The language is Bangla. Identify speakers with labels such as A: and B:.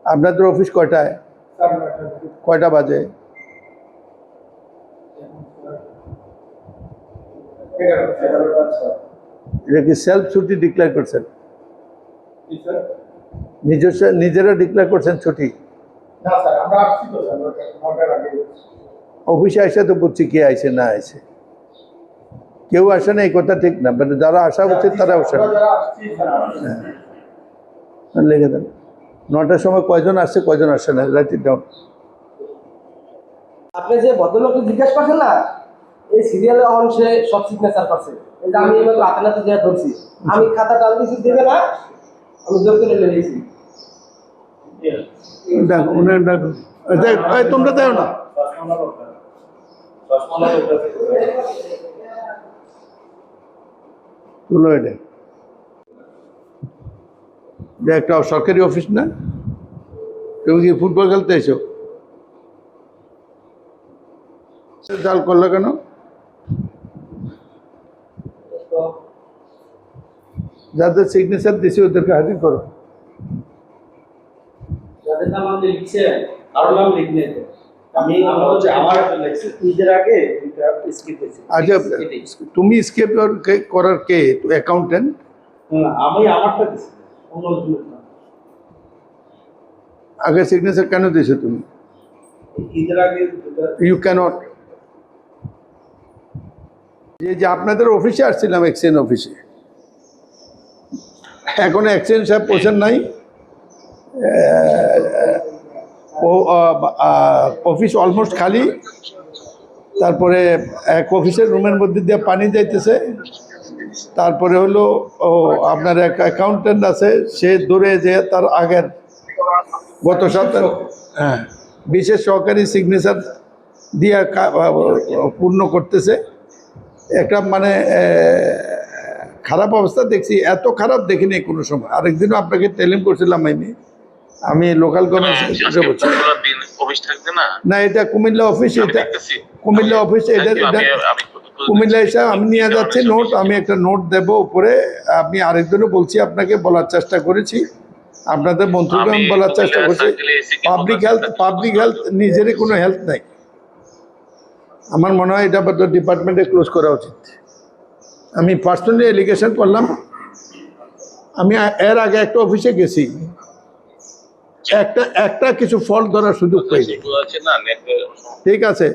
A: আপনাদের অফিস কয়টায়? কয়টা বাজে? এটা কি সেলফ ছুটি ডিক্লেয়ার করছেন? নিজেরা ডিক্লেয়ার করছেন ছুটি? অফিসে আসে তো বুঝছি কে আইছে না আইছে। কেউ আসে না এই কথা ঠিক না, মানে যারা আসা উচিত তারা আসে না। লেগে দেন 9টার সময় কয়জন আসছে কয়জন আসে না, রাইট ইট ডাউন।
B: আপনি যে ভদ্রলোককে জিজ্ঞাসা করছেন না, এই সিরিয়ালে অংশে সব সিগনেচার করছে। এই যে আমি এবার হাতে নাতে যা ধরছি, আমি খাতা টান দিছি দেবে না, আমি জোর করে নিয়েছি।
A: দেখো উনার দেখো, তোমরা দেও না। তুলো এটা যে একটা সরকারি অফিস না? তুমি কি ফুটবল খেলতে এসো? জাল করলো কেন? যাদের সিগনেচার দিছি ওদেরকে হাজির করো।
B: যাদের নাম আপনি লিখছেন, কারো নাম লিখনে আমি আমার ঈদের আগে স্কিপ হয়েছে।
A: আচ্ছা, তুমি স্কেপ করার কে? অ্যাকাউন্টেন্ট?
B: আমি আমারটা দিছি, অন্য না।
A: আগে সিগনেচার কেন দিয়েছো তুমি?
B: ঈদের আগে
A: ইউ ক্যানট। যে আপনাদের অফিসে আসছিলাম, এক্সচেঞ্জ অফিসে, এখনো এক্সচেঞ্জ সাহেব পৌঁছান নাই। অফিস অলমোস্ট খালি। তারপরে এক অফিসের রুমের মধ্যে দিয়ে পানি যাইতেছে। তারপরে হলো আপনার এক অ্যাকাউন্টেন্ট আছে, সে দূরে যে তার আগের গত সপ্তাহে বিশেষ সহকারী সিগনেচার দিয়ে পূর্ণ করতেছে। একটা মানে খারাপ অবস্থা দেখছি, এত খারাপ দেখিনি কোনো সময়। আরেকদিনও আপনাকে টেলিং করছিলাম, আমি লোকাল গভর্নমেন্ট বলছি না, এটা কুমিল্লা অফিস। এটা কুমিল্লা অফিস, এটা কুমিল্লা হিসাবে আমি নিয়ে যাচ্ছি নোট। আমি একটা নোট দেব উপরে। আমি আরেকজনও বলছি, আপনাকে বলার চেষ্টা করেছি, আপনাদের মন্ত্রীকে আমি বলার চেষ্টা করছি। পাবলিক হেলথ নিজেরই কোনো হেলথ নাই। আমার মনে হয় এটা ডিপার্টমেন্টে ক্লোজ করা উচিত। আমি পার্সোনালি এলিগেশন করলাম। আমি এর আগে একটা অফিসে গেছি, একটা কিছু ফল্ট ধরার সুযোগ পাইনি। ঠিক আছে।